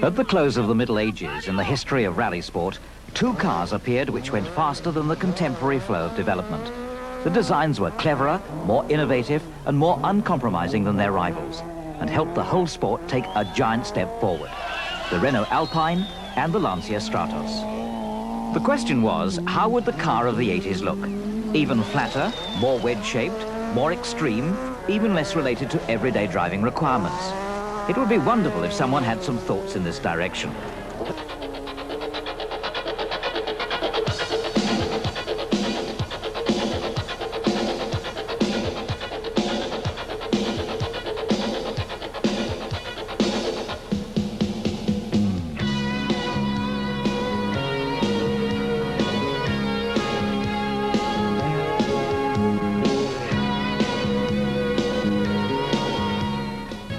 At the close of the Middle Ages, in the history of rally sport, two cars appeared which went faster than the contemporary flow of development. The designs were cleverer, more innovative, and more uncompromising than their rivals, and helped the whole sport take a giant step forward. The Renault Alpine and the Lancia Stratos. The question was, how would the car of the 80s look? Even flatter, more wedge-shaped, more extreme, even less related to everyday driving requirements. It would be wonderful if someone had some thoughts in this direction.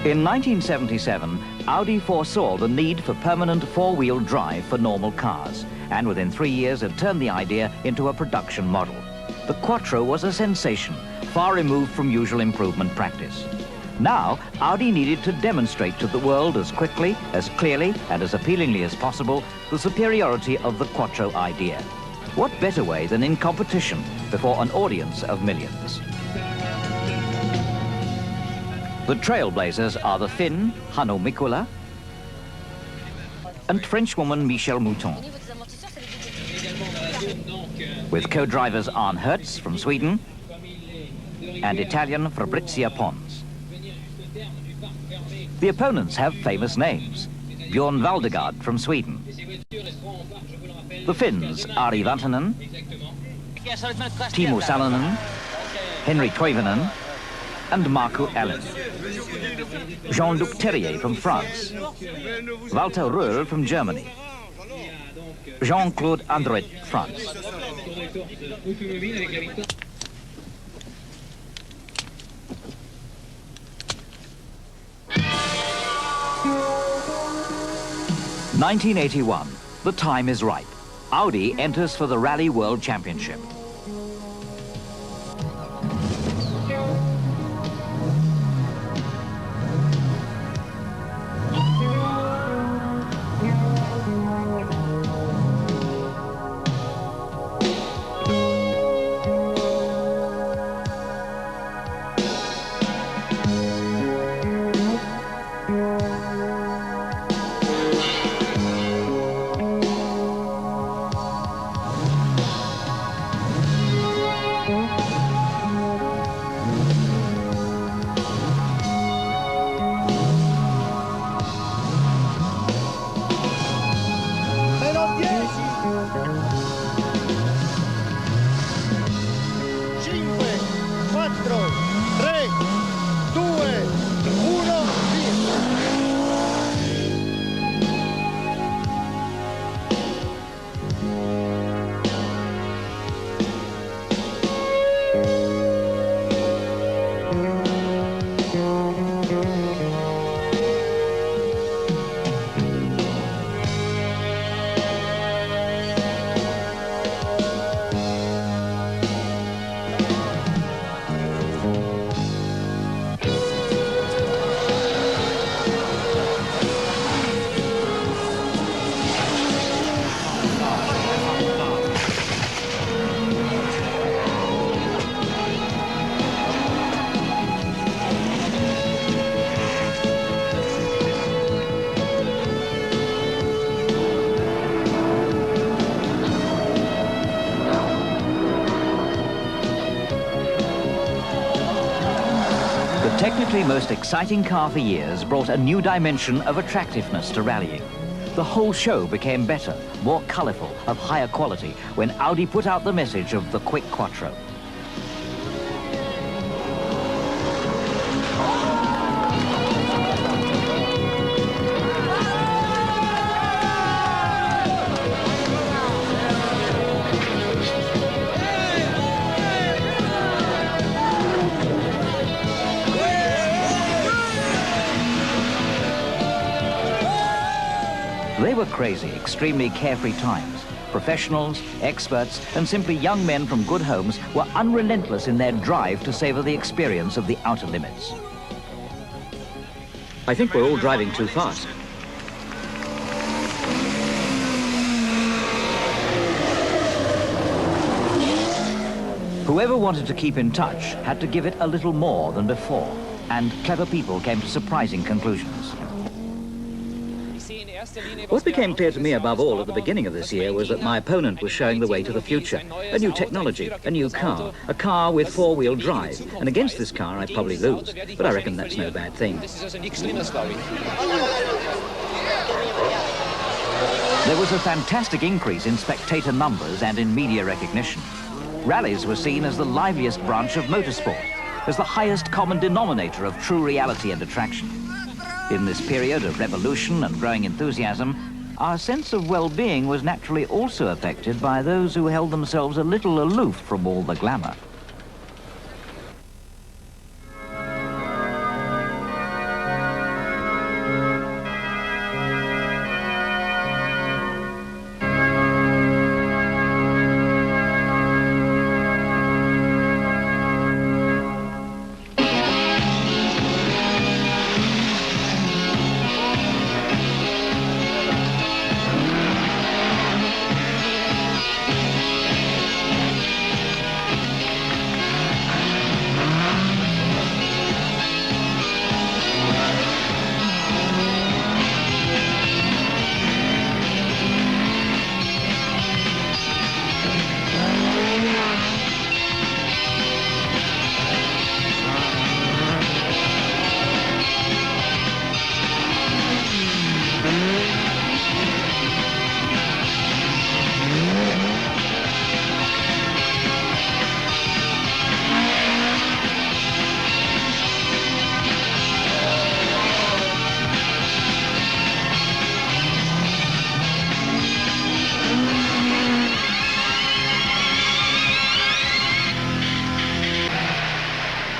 In 1977, Audi foresaw the need for permanent four-wheel drive for normal cars, and within 3 years had turned the idea into a production model. The Quattro was a sensation, far removed from usual improvement practice. Now, Audi needed to demonstrate to the world as quickly, as clearly, and as appealingly as possible the superiority of the Quattro idea. What better way than in competition before an audience of millions? The trailblazers are the Finn, Hannu Mikkola, and Frenchwoman Michelle Mouton, with co-drivers Arne Hertz from Sweden and Italian Fabrizia Pons. The opponents have famous names. Björn Valdegard from Sweden. The Finns Ari Vantanen, Timo Salonen, Henri Toivonen, and Marco Allen. Jean-Luc Terrier from France. Walter Rohrl from Germany. Jean-Claude Andret, France. (1981). The time is ripe. Audi enters for the Rally World Championship. The technically most exciting car for years brought a new dimension of attractiveness to rallying. The whole show became better, more colourful, of higher quality when Audi put out the message of the quick Quattro. They were crazy, extremely carefree times. Professionals, experts, and simply young men from good homes were unrelentless in their drive to savor the experience of the outer limits. I think we're all driving too fast. Whoever wanted to keep in touch had to give it a little more than before, and clever people came to surprising conclusions. What became clear to me above all at the beginning of this year was that my opponent was showing the way to the future. A new technology, a new car, a car with four-wheel drive. And against this car, I'd probably lose. But I reckon that's no bad thing. There was a fantastic increase in spectator numbers and in media recognition. Rallies were seen as the liveliest branch of motorsport, as the highest common denominator of true reality and attraction. In this period of revolution and growing enthusiasm, our sense of well-being was naturally also affected by those who held themselves a little aloof from all the glamour.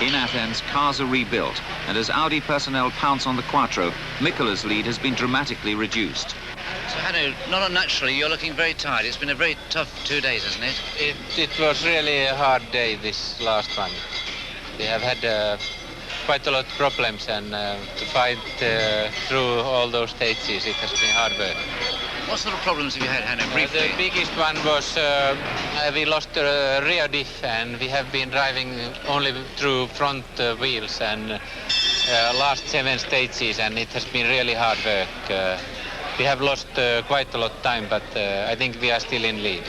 In Athens, cars are rebuilt, and as Audi personnel pounce on the Quattro, Mikkola's lead has been dramatically reduced. So, Hannu, not unnaturally, you're looking very tired. It's been a very tough 2 days, hasn't it? It was really a hard day, this last one. We have had quite a lot of problems, and to fight through all those stages, it has been hard work. What sort of problems have you had, Hannu, briefly? The biggest one was we lost the rear diff, and we have been driving only through front wheels and last 7 stages, and it has been really hard work. We have lost quite a lot of time, but I think we are still in lead.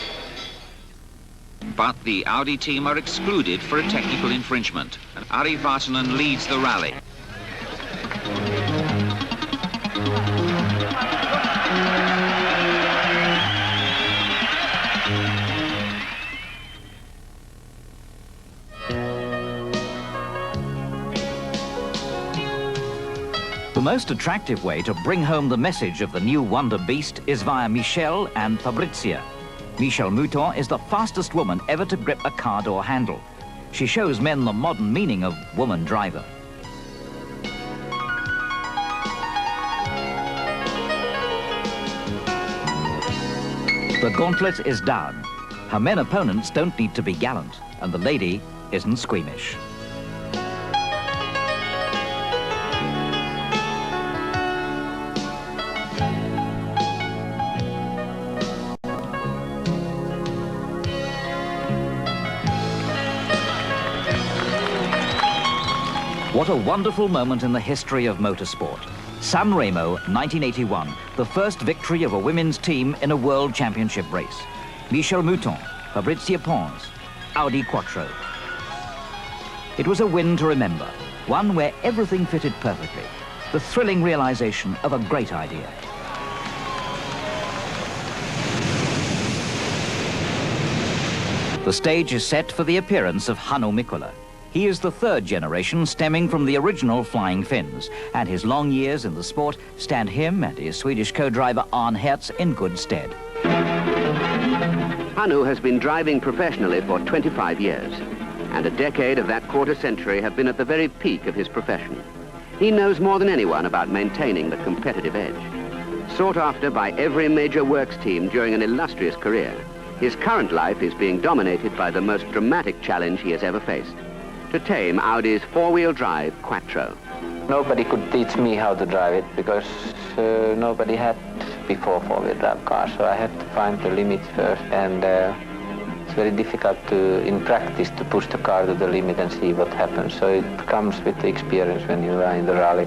But the Audi team are excluded for a technical infringement, and Ari Vatanen leads the rally. The most attractive way to bring home the message of the new Wonder Beast is via Michelle and Fabrizia. Michelle Mouton is the fastest woman ever to grip a car door handle. She shows men the modern meaning of woman driver. The gauntlet is down. Her men opponents don't need to be gallant, and the lady isn't squeamish. What a wonderful moment in the history of motorsport. San Remo, 1981, the first victory of a women's team in a world championship race. Michelle Mouton, Fabrizia Pons, Audi Quattro. It was a win to remember, one where everything fitted perfectly, the thrilling realization of a great idea. The stage is set for the appearance of Hannu Mikkola. He is the third generation stemming from the original Flying Finns, and his long years in the sport stand him and his Swedish co-driver Arne Hertz in good stead. Hannu has been driving professionally for 25 years, and a decade of that quarter century have been at the very peak of his profession. He knows more than anyone about maintaining the competitive edge. Sought after by every major works team during an illustrious career, his current life is being dominated by the most dramatic challenge he has ever faced: to tame Audi's four-wheel drive Quattro. Nobody could teach me how to drive it because nobody had before four-wheel drive cars, so I had to find the limits first. And It's very difficult in practice to push the car to the limit and see what happens. So it comes with the experience when you are in the rally.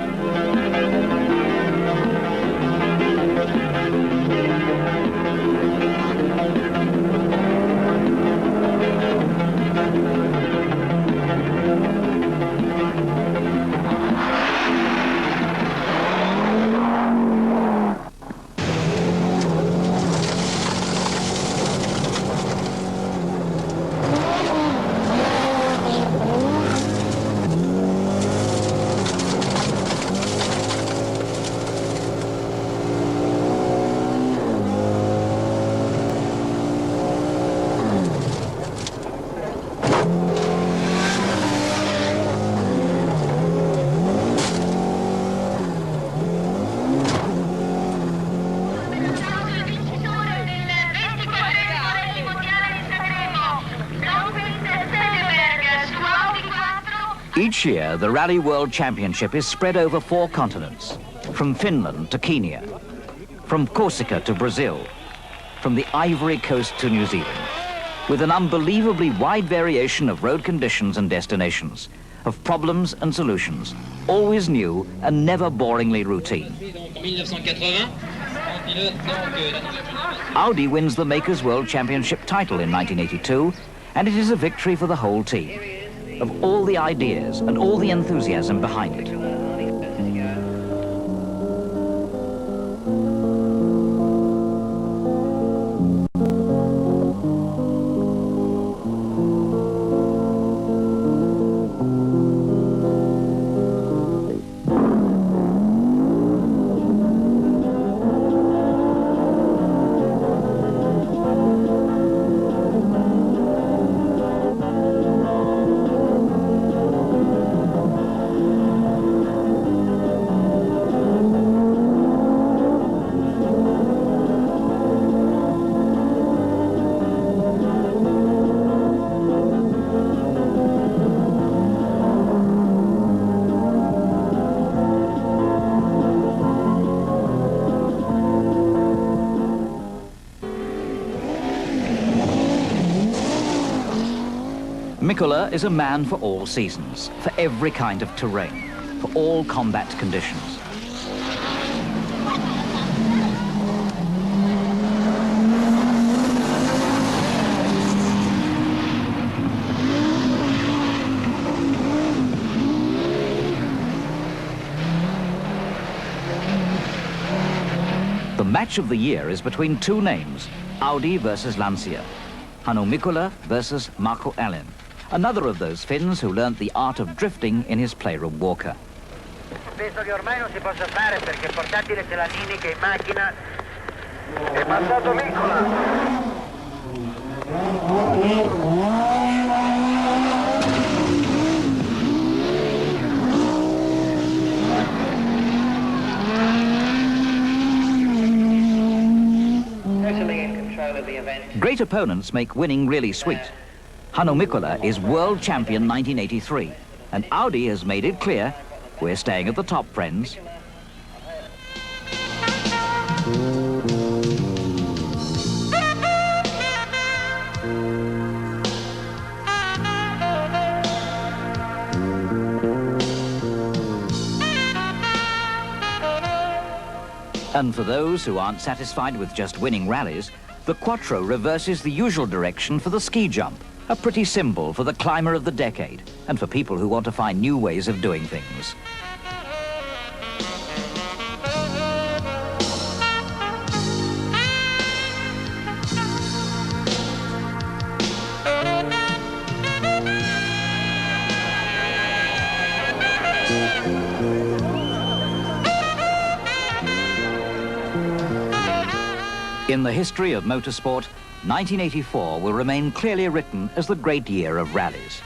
Each year, the Rally World Championship is spread over 4 continents, from Finland to Kenya, from Corsica to Brazil, from the Ivory Coast to New Zealand, with an unbelievably wide variation of road conditions and destinations, of problems and solutions, always new and never boringly routine. Audi wins the Makers World Championship title in 1982, and it is a victory for the whole team. Of all the ideas and all the enthusiasm behind it. Mikkola is a man for all seasons, for every kind of terrain, for all combat conditions. The match of the year is between 2 names, Audi versus Lancia, Hannu Mikkola versus Marco Allen. Another of those Finns who learnt the art of drifting in his playroom walker. Penso che ormai non si possa fare perché il portatile c'è la chimica in macchina. È passato Mikkola. Great opponents make winning really sweet. Hannu Mikkola is world champion 1983, and Audi has made it clear we're staying at the top, friends. And for those who aren't satisfied with just winning rallies, the Quattro reverses the usual direction for the ski jump, a pretty symbol for the climber of the decade and for people who want to find new ways of doing things. In the history of motorsport, 1984 will remain clearly written as the great year of rallies.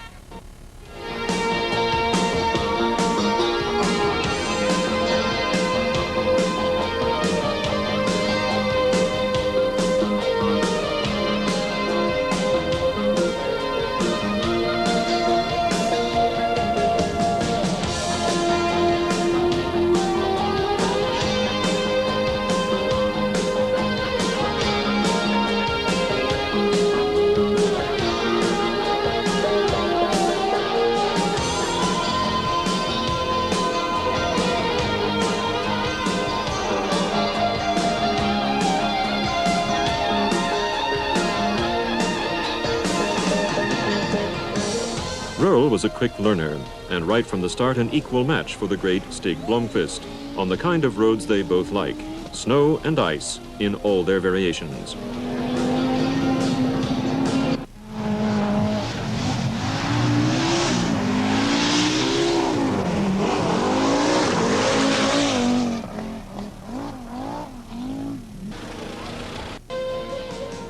Rohrl was a quick learner, and right from the start an equal match for the great Stig Blomqvist, on the kind of roads they both like, snow and ice in all their variations.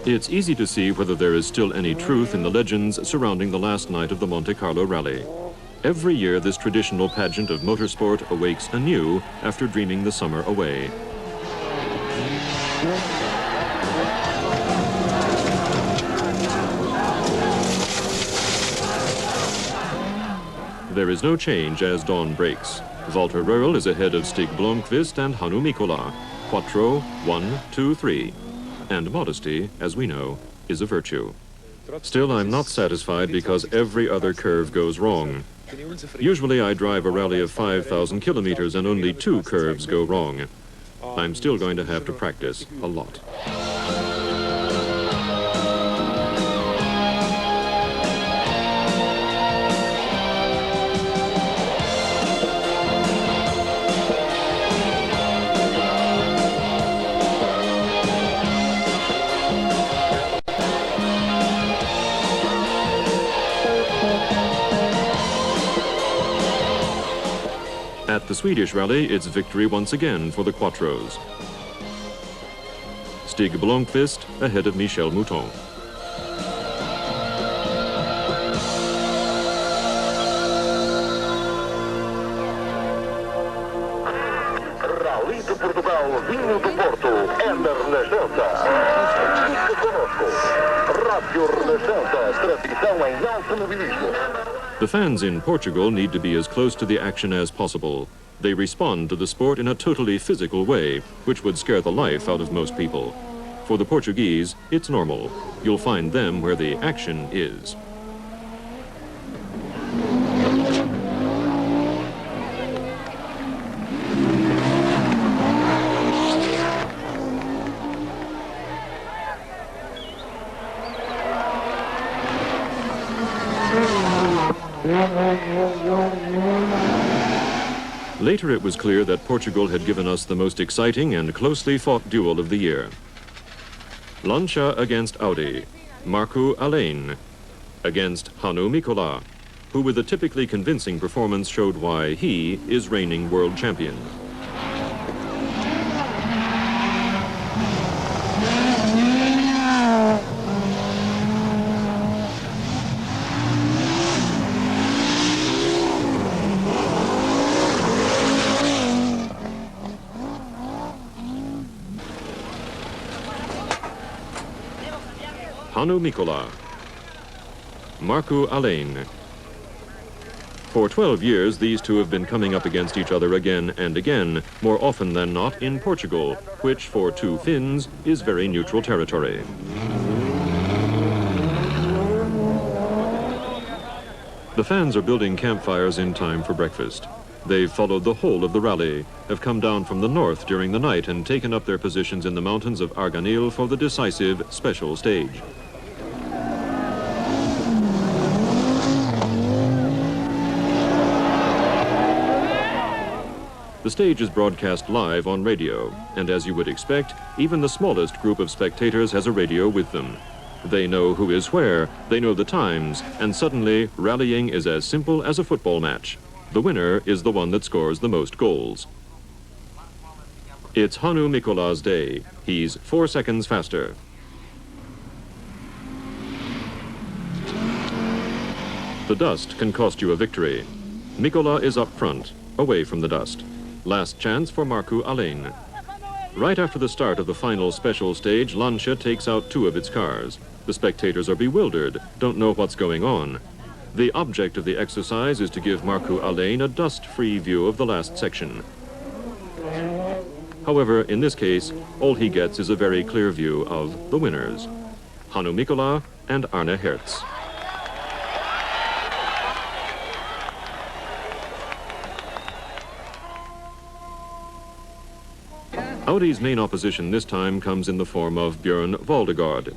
It's easy to see whether there is still any truth in the legends surrounding the last night of the Monte Carlo Rally. Every year, this traditional pageant of motorsport awakes anew after dreaming the summer away. There is no change as dawn breaks. Walter Rohrl is ahead of Stig Blomqvist and Hannu Mikkola. Quattro, 1, 2, 3. And modesty, as we know, is a virtue. Still, I'm not satisfied because every other curve goes wrong. Usually I drive a rally of 5,000 kilometers and only 2 curves go wrong. I'm still going to have to practice a lot. At the Swedish rally, it's victory once again for the Quattros. Stig Blomqvist ahead of Mouton. Rally de Portugal, vinho do Porto, Ender Renascença. Fique conosco. Rádio Renascença, tradição em automobilismo. The fans in Portugal need to be as close to the action as possible. They respond to the sport in a totally physical way, which would scare the life out of most people. For the Portuguese, it's normal. You'll find them where the action is. Later it was clear that Portugal had given us the most exciting and closely fought duel of the year. Lancia against Audi, Markku Alén against Hannu Mikkola, who with a typically convincing performance showed why he is reigning world champion. Hannu Mikkola, Markku Alén. For 12 years, these two have been coming up against each other again and again, more often than not in Portugal, which for two Finns is very neutral territory. The fans are building campfires in time for breakfast. They've followed the whole of the rally, have come down from the north during the night and taken up their positions in the mountains of Arganil for the decisive special stage. The stage is broadcast live on radio, and as you would expect, even the smallest group of spectators has a radio with them. They know who is where, they know the times, and suddenly rallying is as simple as a football match. The winner is the one that scores the most goals. It's Hannu Mikkola's day. He's 4 seconds faster. The dust can cost you a victory. Mikkola is up front, away from the dust. Last chance for Markku Alén. Right after the start of the final special stage, Lancia takes out 2 of its cars. The spectators are bewildered, don't know what's going on. The object of the exercise is to give Markku Alén a dust-free view of the last section. However, in this case, all he gets is a very clear view of the winners, Hannu Mikkola and Arne Hertz. Audi's main opposition this time comes in the form of Björn Waldegård.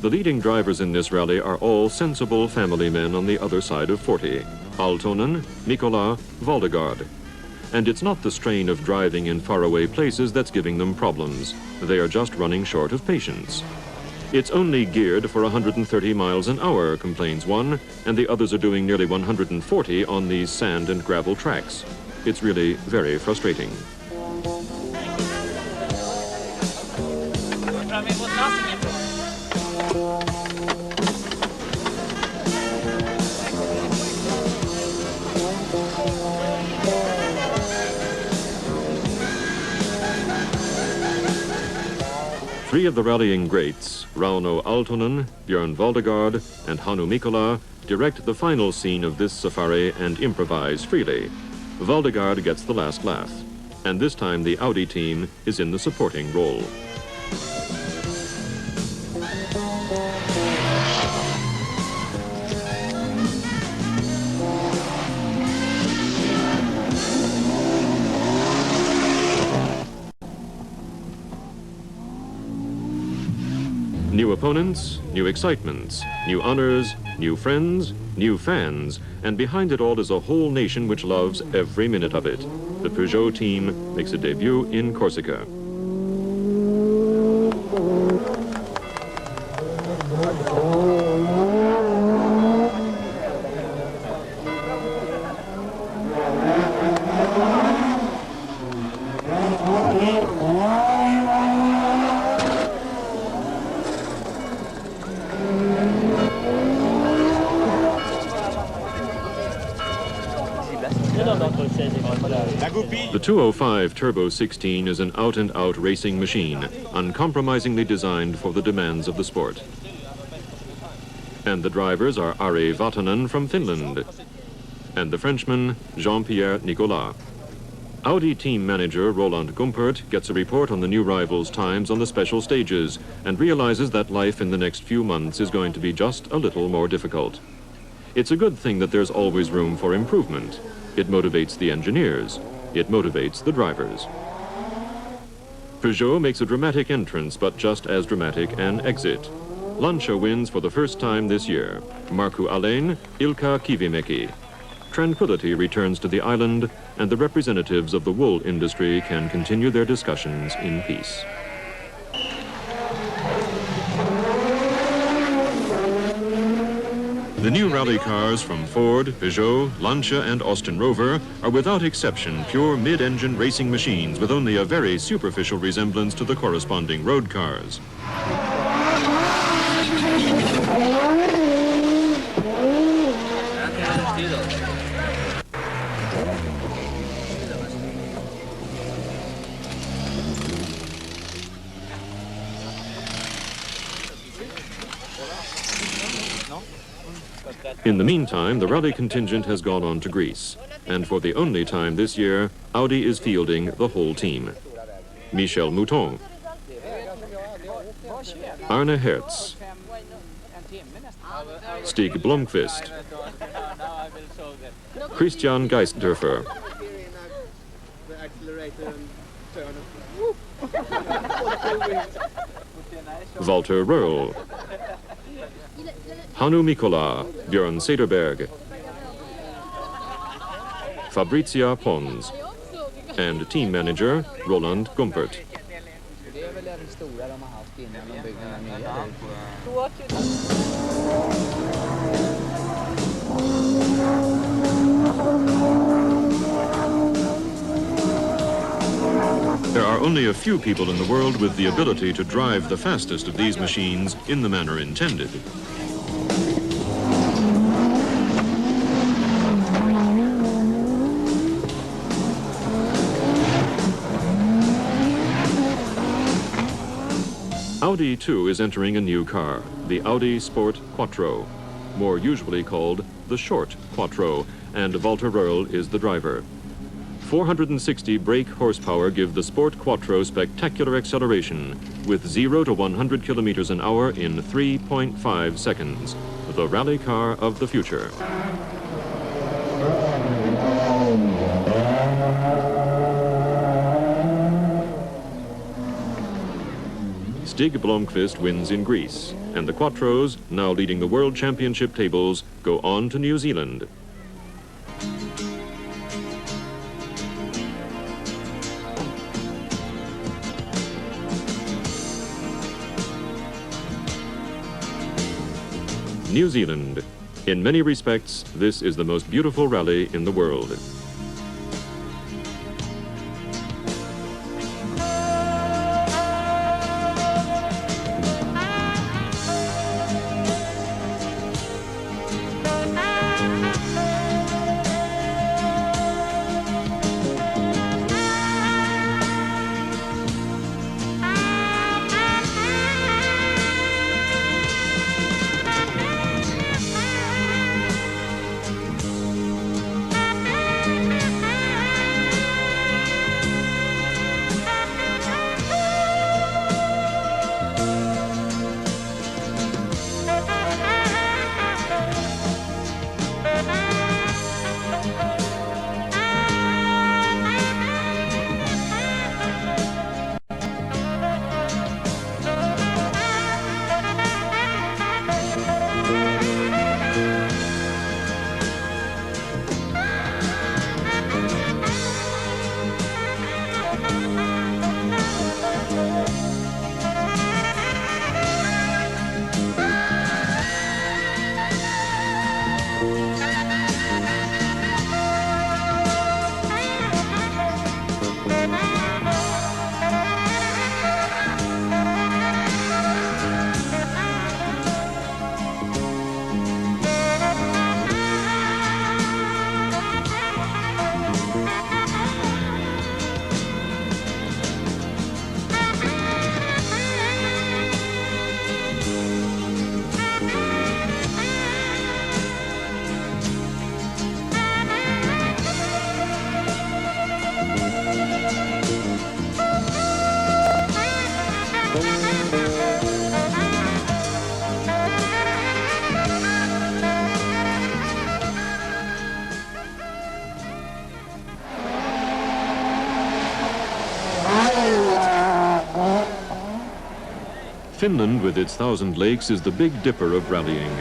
The leading drivers in this rally are all sensible family men on the other side of 40. Aaltonen, Mikkola, Valdegaard. And it's not the strain of driving in faraway places that's giving them problems. They are just running short of patience. It's only geared for 130 miles an hour, complains one, and the others are doing nearly 140 on these sand and gravel tracks. It's really very frustrating. Three of the rallying greats, Rauno Aaltonen, Björn Valdegaard, and Hannu Mikkola, direct the final scene of this safari and improvise freely. Valdegaard gets the last laugh, and this time the Audi team is in the supporting role. New opponents, new excitements, new honors, new friends, new fans, and behind it all is a whole nation which loves every minute of it. The Peugeot team makes a debut in Corsica. The 205 Turbo 16 is an out-and-out racing machine, uncompromisingly designed for the demands of the sport. And the drivers are Ari Vatanen from Finland, and the Frenchman Jean-Pierre Nicolas. Audi team manager Roland Gumpert gets a report on the new rivals' times on the special stages and realizes that life in the next few months is going to be just a little more difficult. It's a good thing that there's always room for improvement. It motivates the engineers. It motivates the drivers. Peugeot makes a dramatic entrance, but just as dramatic an exit. Lancia wins for the first time this year. Markku Alén, Ilkka Kivimäki. Tranquility returns to the island, and the representatives of the wool industry can continue their discussions in peace. The new rally cars from Ford, Peugeot, Lancia and Austin Rover are without exception pure mid-engine racing machines with only a very superficial resemblance to the corresponding road cars. In the meantime, the rally contingent has gone on to Greece, and for the only time this year, Audi is fielding the whole team. Michel Mouton, Arne Hertz, Stig Blomqvist, Christian Geistdörfer, Walter Rohrl, Hannu Mikkola, Björn Sederberg, Fabrizia Pons, and team manager Roland Gumpert. There are only a few people in the world with the ability to drive the fastest of these machines in the manner intended. Audi, too, is entering a new car, the Audi Sport Quattro, more usually called the Short Quattro, and Walter Rohrl is the driver. 460 brake horsepower give the Sport Quattro spectacular acceleration, with 0 to 100 kilometers an hour in 3.5 seconds. The rally car of the future. Stig Blomqvist wins in Greece, and the Quattros, now leading the World Championship tables, go on to New Zealand. New Zealand. In many respects, this is the most beautiful rally in the world. Finland, with its 1,000 lakes, is the Big Dipper of rallying.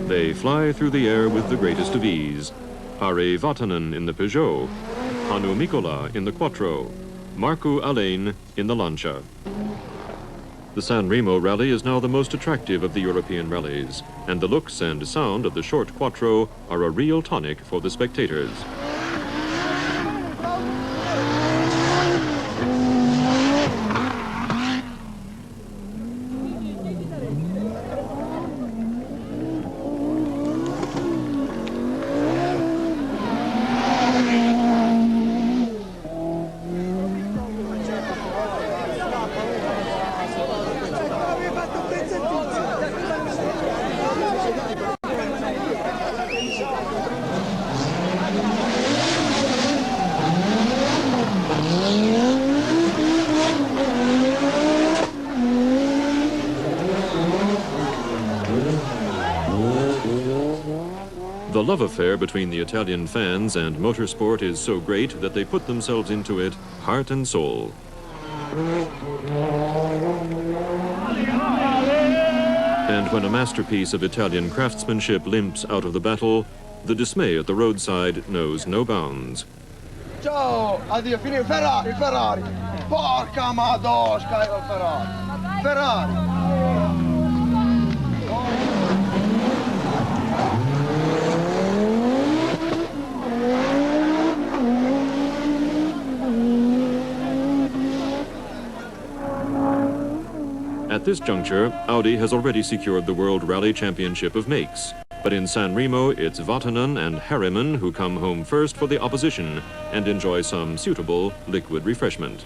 They fly through the air with the greatest of ease. Harri Vatanen in the Peugeot, Hannu Mikkola in the Quattro, Markku Alain in the Lancia. The San Remo rally is now the most attractive of the European rallies, and the looks and sound of the short Quattro are a real tonic for the spectators. The love affair between the Italian fans and motorsport is so great that they put themselves into it heart and soul. And when a masterpiece of Italian craftsmanship limps out of the battle, the dismay at the roadside knows no bounds. Ciao, addio, finito, Ferrari, Ferrari. Porca madosca, Ferrari. Ferrari. this juncture, Audi has already secured the World Rally Championship of Makes. But in San Remo, it's Vatanen and Harriman who come home first for the opposition and enjoy some suitable liquid refreshment.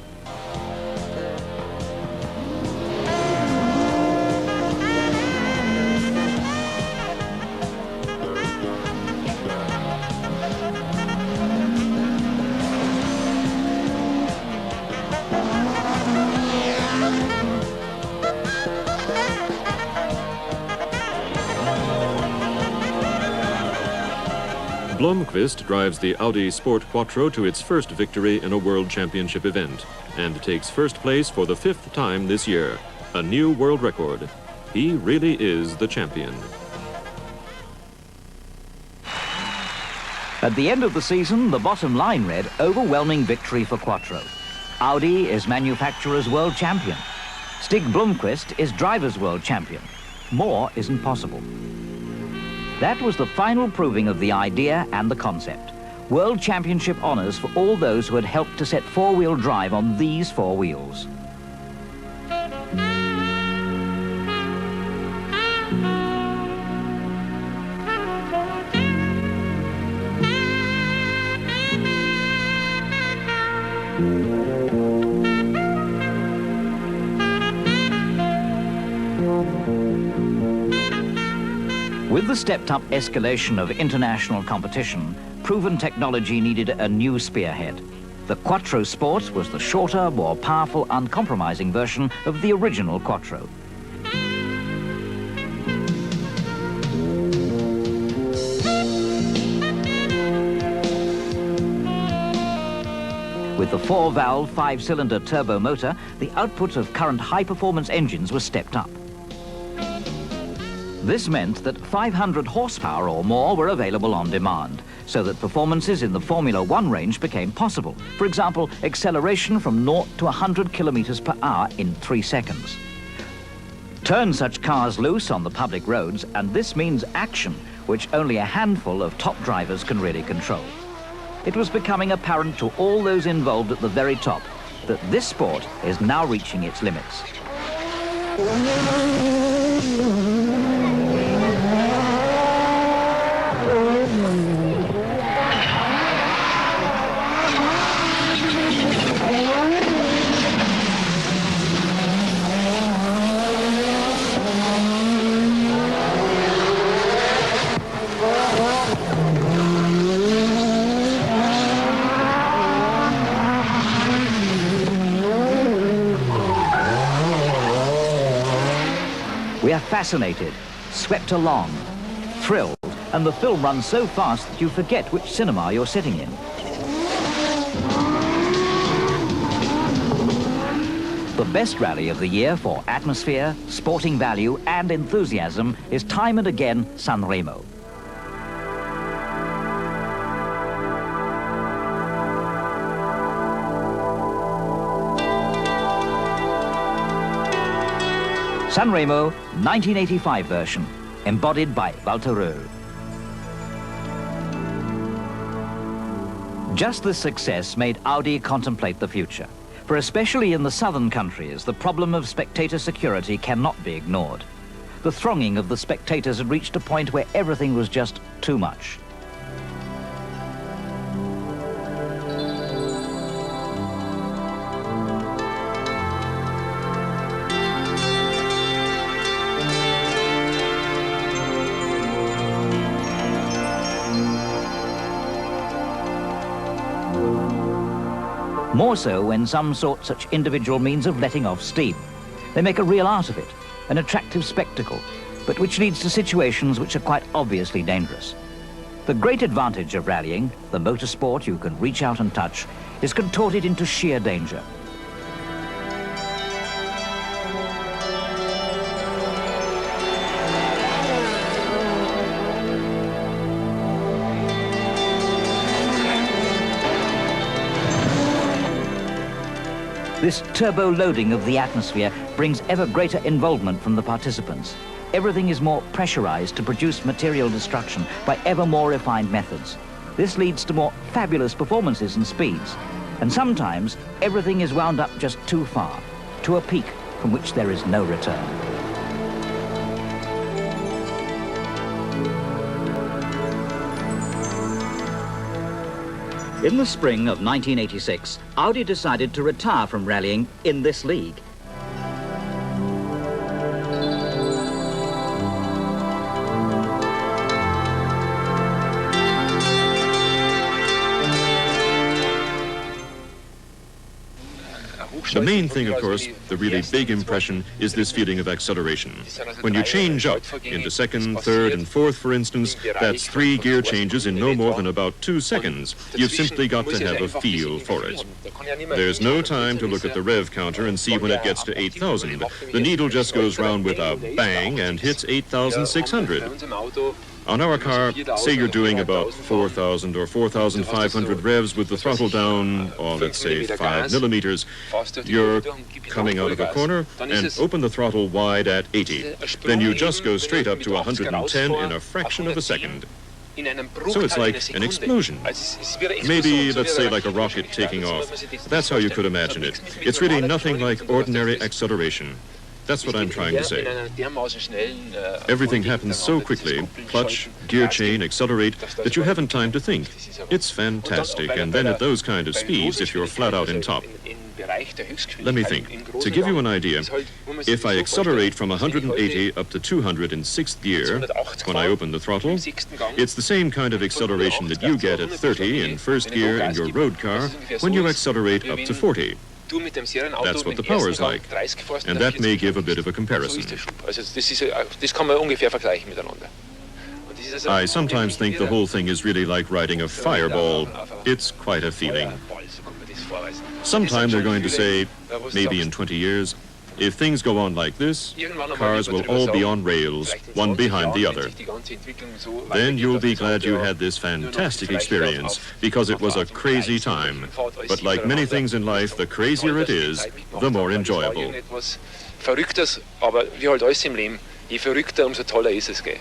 Blomqvist drives the Audi Sport Quattro to its first victory in a World Championship event and takes first place for the 5th time this year, a new world record. He really is the champion. At the end of the season, the bottom line read, overwhelming victory for Quattro. Audi is manufacturer's world champion. Stig Blomqvist is driver's world champion. More isn't possible. That was the final proving of the idea and the concept. World Championship honours for all those who had helped to set four-wheel drive on these four wheels. With the stepped-up escalation of international competition, proven technology needed a new spearhead. The Quattro Sport was the shorter, more powerful, uncompromising version of the original Quattro. With the 4-valve, 5-cylinder turbo motor, the output of current high-performance engines was stepped up. This meant that 500 horsepower or more were available on demand, so that performances in the Formula One range became possible. For example, acceleration from 0 to 100 kilometers per hour in 3 seconds. Turn such cars loose on the public roads, and this means action, which only a handful of top drivers can really control. It was becoming apparent to all those involved at the very top that this sport is now reaching its limits. We are fascinated, swept along, thrilled, and the film runs so fast that you forget which cinema you're sitting in. The best rally of the year for atmosphere, sporting value, and enthusiasm is time and again San Remo. San Remo, 1985 version, embodied by Rohrl. Just this success made Audi contemplate the future. For especially in the southern countries, the problem of spectator security cannot be ignored. The thronging of the spectators had reached a point where everything was just too much. More so when some sort such individual means of letting off steam. They make a real art of it, an attractive spectacle, but which leads to situations which are quite obviously dangerous. The great advantage of rallying, the motorsport you can reach out and touch, is contorted into sheer danger. This turbo loading of the atmosphere brings ever greater involvement from the participants. Everything is more pressurized to produce material destruction by ever more refined methods. This leads to more fabulous performances and speeds. And sometimes everything is wound up just too far, to a peak, from which there is no return. In the spring of 1986, Audi decided to retire from rallying in this league. The main thing, of course, the really big impression, is this feeling of acceleration. When you change up into second, third, and fourth, for instance, that's 3 gear changes in no more than about 2 seconds. You've simply got to have a feel for it. There's no time to look at the rev counter and see when it gets to 8,000. The needle just goes round with a bang and hits 8,600. On our car, say you're doing about 4,000 or 4,500 revs with the throttle down, or let's say 5 millimeters. You're coming out of a corner and open the throttle wide at 80. Then you just go straight up to 110 in a fraction of a second. So it's like an explosion. Maybe, let's say, like a rocket taking off. That's how you could imagine it. It's really nothing like ordinary acceleration. That's what I'm trying to say. Everything happens so quickly, clutch, gear chain, accelerate, that you haven't time to think. It's fantastic, and then at those kind of speeds, if you're flat out in top. Let me think. To give you an idea, if I accelerate from 180 up to 200 in 6th gear, when I open the throttle, it's the same kind of acceleration that you get at 30 in 1st gear in your road car when you accelerate up to 40. That's what the power's like, and that may give a bit of a comparison. I sometimes think the whole thing is really like riding a fireball. It's quite a feeling. Sometime they're going to say, maybe in 20 years, if things go on like this, cars will all be on rails, one behind the other. Then you'll be glad you had this fantastic experience, because it was a crazy time. But like many things in life, the crazier it is, the more enjoyable. Verrücktes, aber wie halt alles im Leben, je verrückter, umso toller ist es, gell?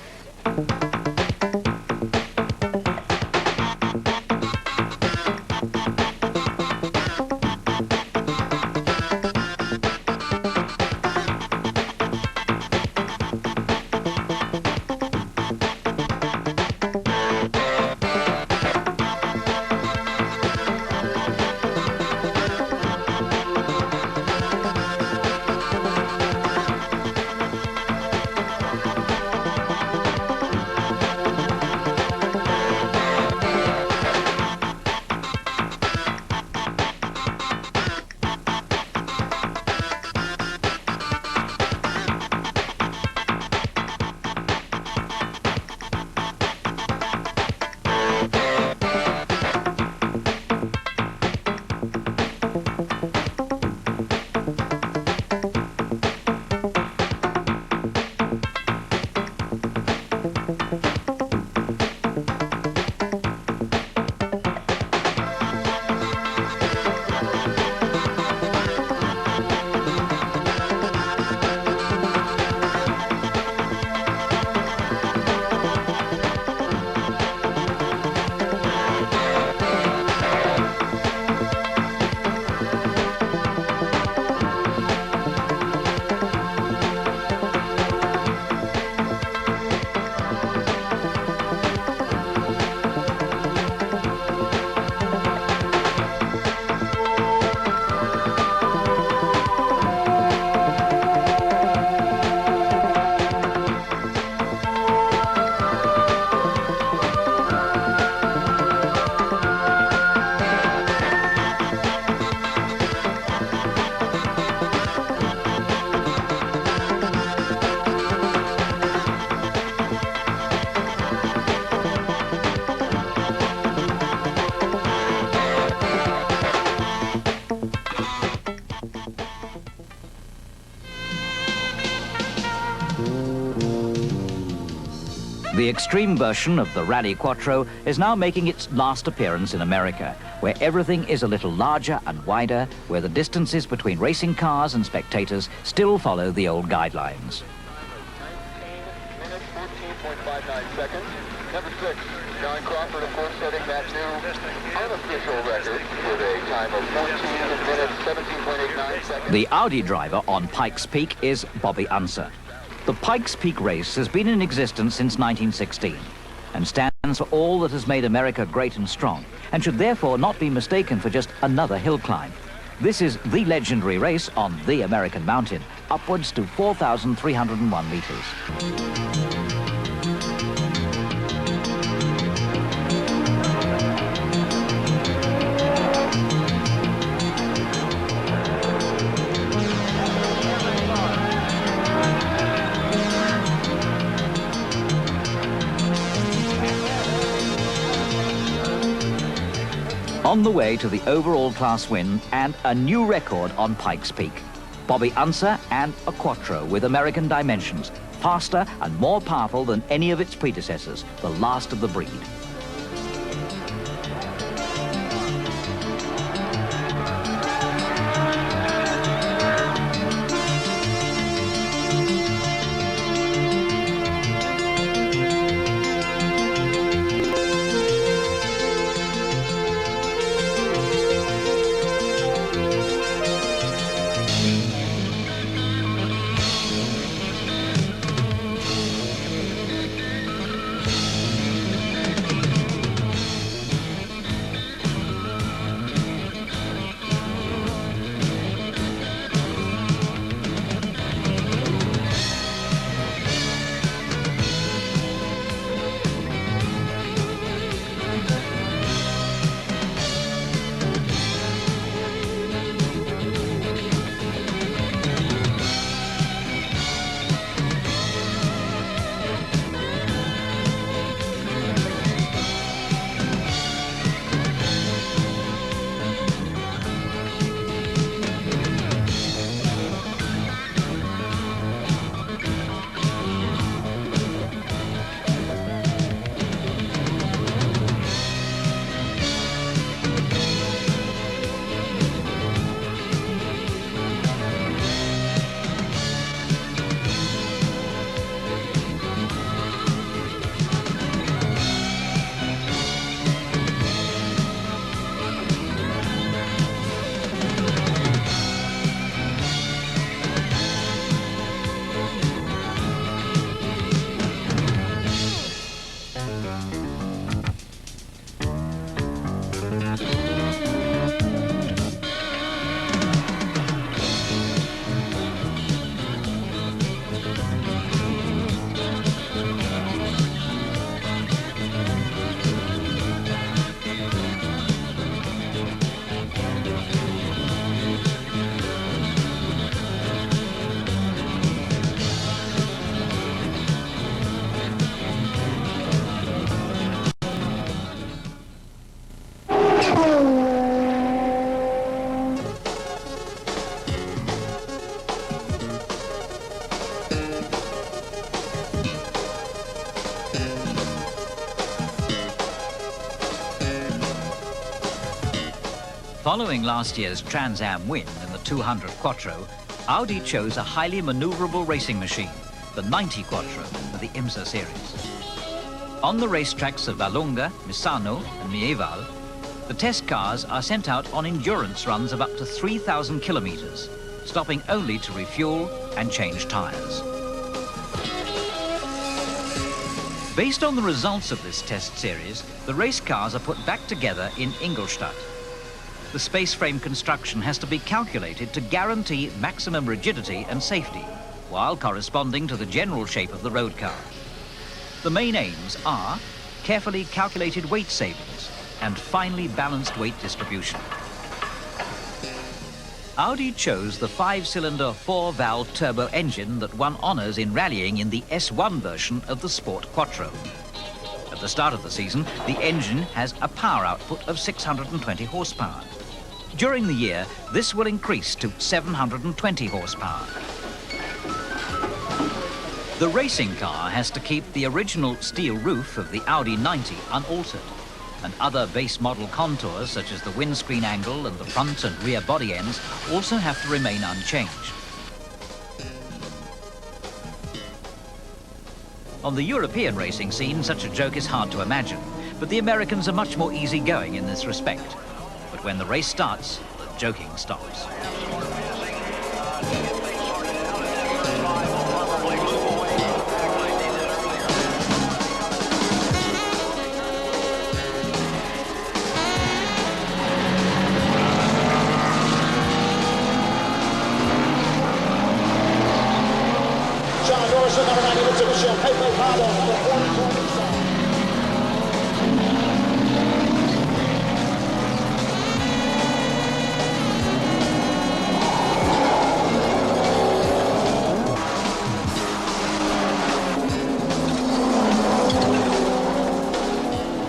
The extreme version of the Rally Quattro is now making its last appearance in America, where everything is a little larger and wider, where the distances between racing cars and spectators still follow the old guidelines. 14.59 seconds. Number 6, John Crawford, of course, setting that new unofficial record with a time of 14 minutes, 17.89 seconds. The Audi driver on Pikes Peak is Bobby Unser. The Pikes Peak race has been in existence since 1916 and stands for all that has made America great and strong, and should therefore not be mistaken for just another hill climb. This is the legendary race on the American mountain, upwards to 4,301 meters. On the way to the overall class win and a new record on Pikes Peak. Bobby Unser and a Quattro with American dimensions, faster and more powerful than any of its predecessors, the last of the breed. Following last year's Trans Am win in the 200 Quattro, Audi chose a highly maneuverable racing machine, the 90 Quattro of the IMSA series. On the racetracks of Vallonga, Misano and Mieval, the test cars are sent out on endurance runs of up to 3,000 kilometers, stopping only to refuel and change tires. Based on the results of this test series, the race cars are put back together in Ingolstadt. The space frame construction has to be calculated to guarantee maximum rigidity and safety, while corresponding to the general shape of the road car. The main aims are carefully calculated weight savings and finely balanced weight distribution. Audi chose the 5-cylinder 4-valve turbo engine that won honours in rallying in the S1 version of the Sport Quattro. At the start of the season, the engine has a power output of 620 horsepower. During the year, this will increase to 720 horsepower. The racing car has to keep the original steel roof of the Audi 90 unaltered, and other base model contours such as the windscreen angle and the front and rear body ends also have to remain unchanged. On the European racing scene, such a joke is hard to imagine, but the Americans are much more easygoing in this respect. But when the race starts, the joking stops.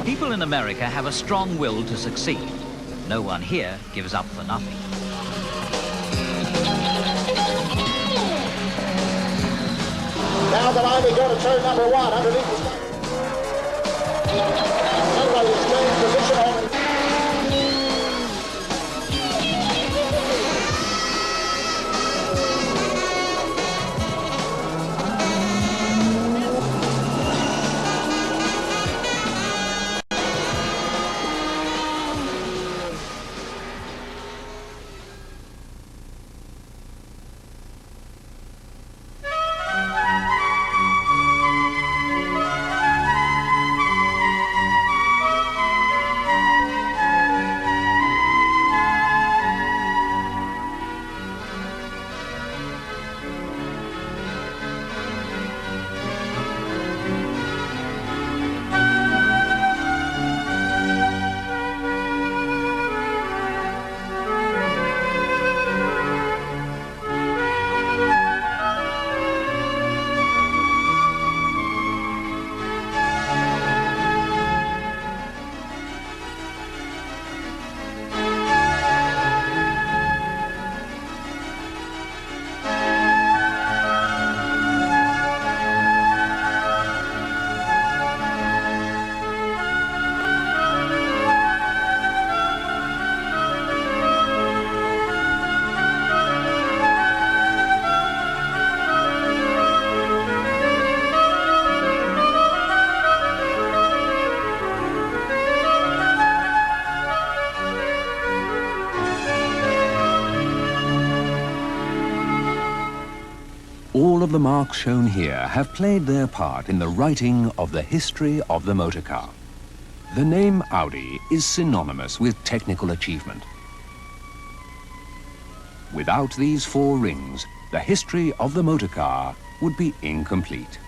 People in America have a strong will to succeed. No one here gives up for nothing. Now the line, they go to turn number 1 underneath the stand. Somebody is changing position on. All of the marks shown here have played their part in the writing of the history of the motor car. The name Audi is synonymous with technical achievement. Without these 4 rings, the history of the motor car would be incomplete.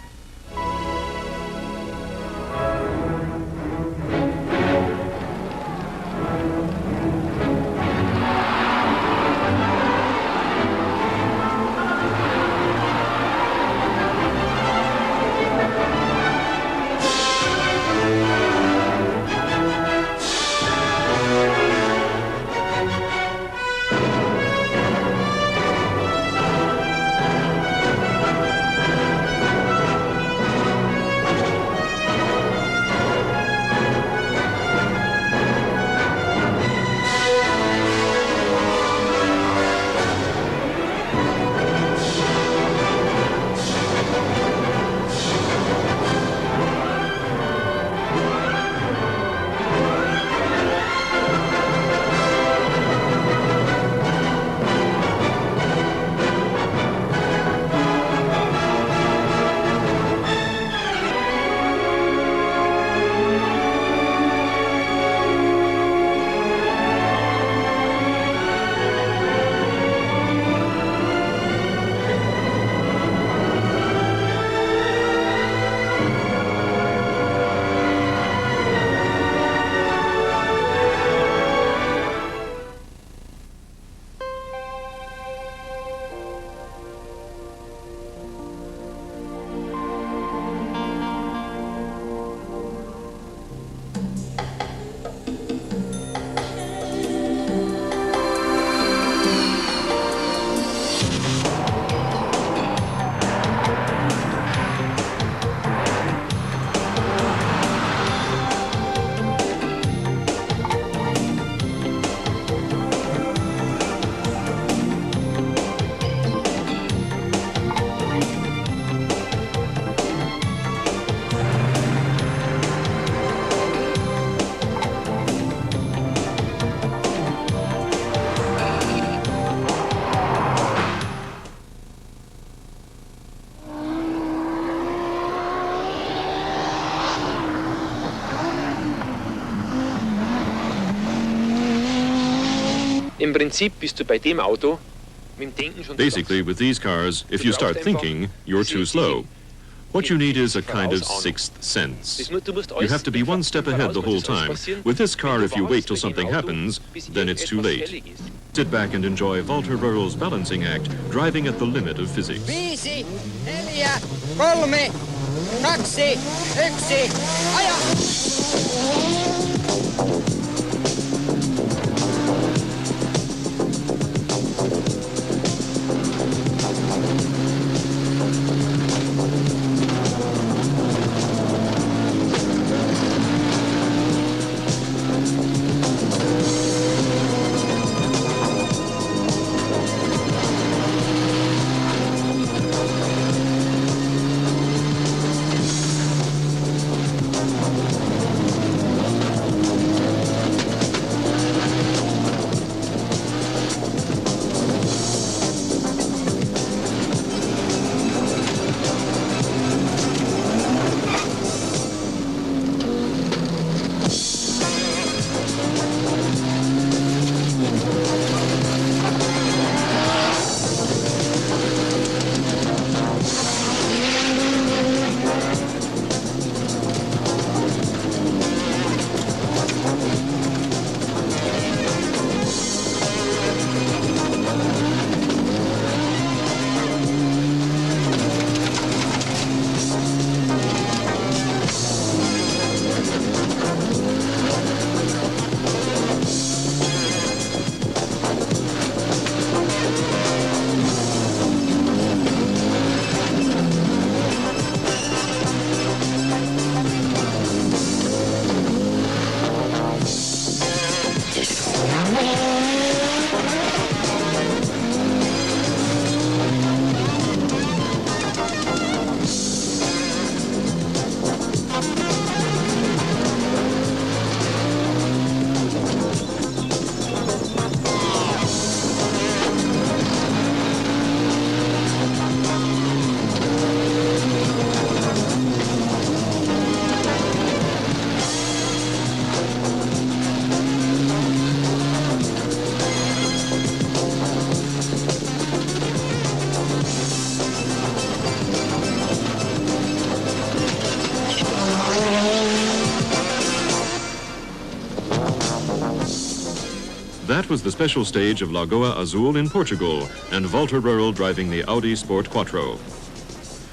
Im Prinzip bist du bei dem Auto mit dem Denken schon Basically, with these cars, if you start thinking, you're too slow. What you need is a kind of sixth sense. You have to be one step ahead the whole time. With this car, if you wait till something happens, then it's too late. Sit back and enjoy Walter Rohrl's balancing act, driving at the limit of physics. 5, 4, 3, 2, 1, aja! That was the special stage of Lagoa Azul in Portugal, and Walter Rohrl driving the Audi Sport Quattro.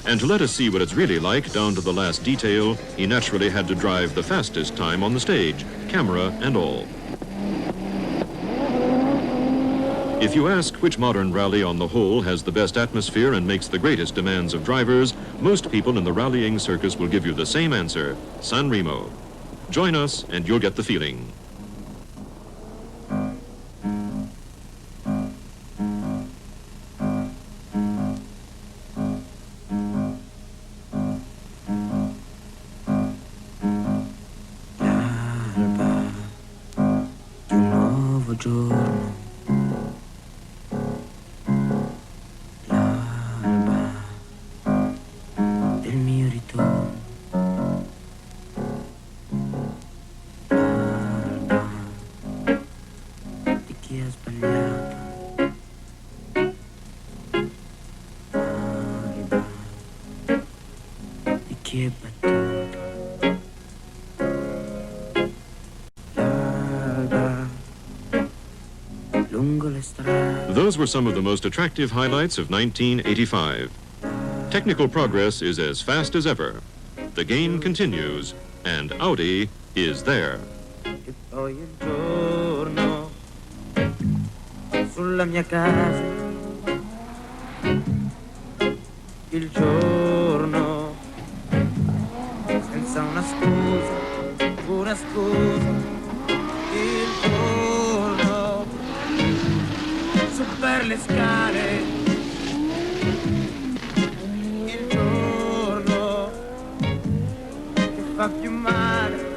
And to let us see what it's really like down to the last detail, he naturally had to drive the fastest time on the stage, camera and all. If you ask which modern rally on the whole has the best atmosphere and makes the greatest demands of drivers, most people in the rallying circus will give you the same answer, San Remo. Join us and you'll get the feeling. Those were some of the most attractive highlights of 1985. Technical progress is as fast as ever. The game continues, and Audi is there. Sulla mia casa, il giorno, senza una scusa, il giorno, su per le scale, il giorno, che fa più male,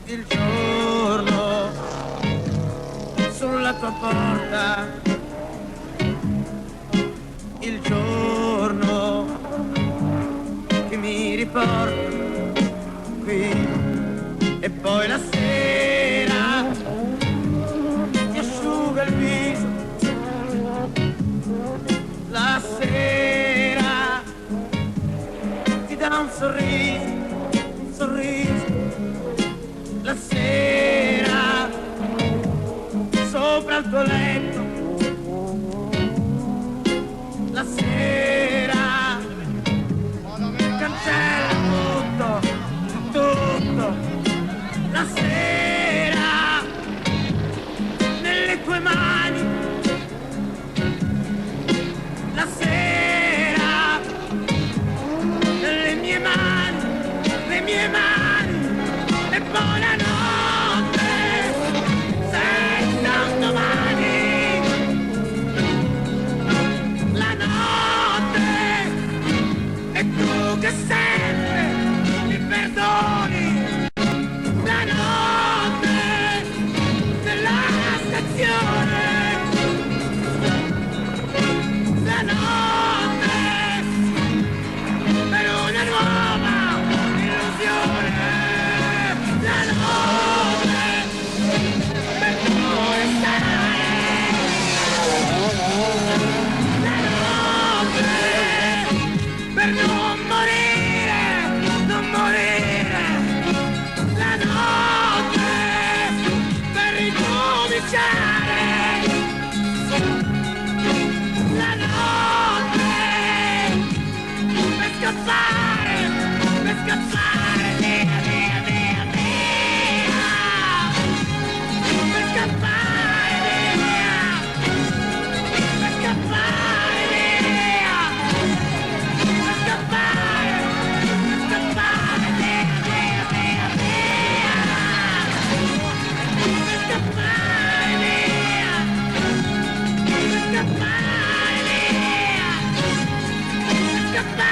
il giorno, sulla tua porta, il giorno che mi riporta qui, e poi la sera era un sorriso, la sera sopra il tuo letto, la sera cancella tutto, la sera nelle tue mani, la sera nelle mie mani, le mie mani, e buonanotte senza un domani, la notte e tu che sempre mi perdoni, la notte della stazione, la notte per una nuova illusione, la notte per non restare, la notte per non morire, la notte per ricominciare, la notte per scappare, via, per scappare via, per scappare via, per scappare via, per scappare via, per scappare via, per scappare